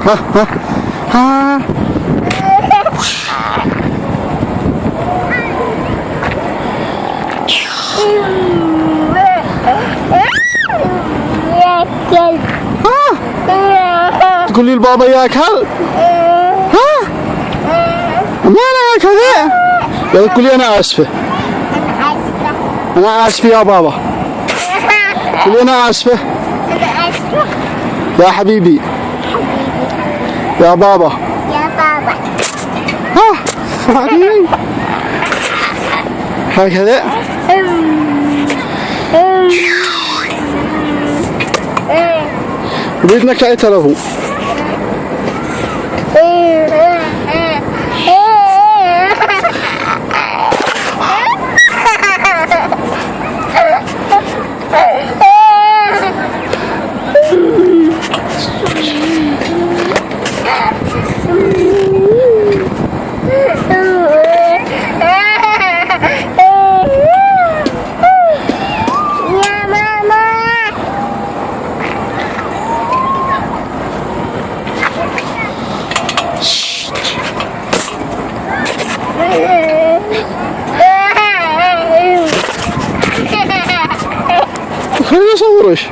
ها ها ها تقول لي البابا ياكل؟ ها؟ ما انا ياكل ذا؟ يلا تقول لي انا اسفه. انا اسفه يا بابا. قول لي انا اسفه. يا حبيبي. يا بابا. يا بابا. ها حبيبي. هكذا. بإذنك لا يتلفوا. خليني اصورش.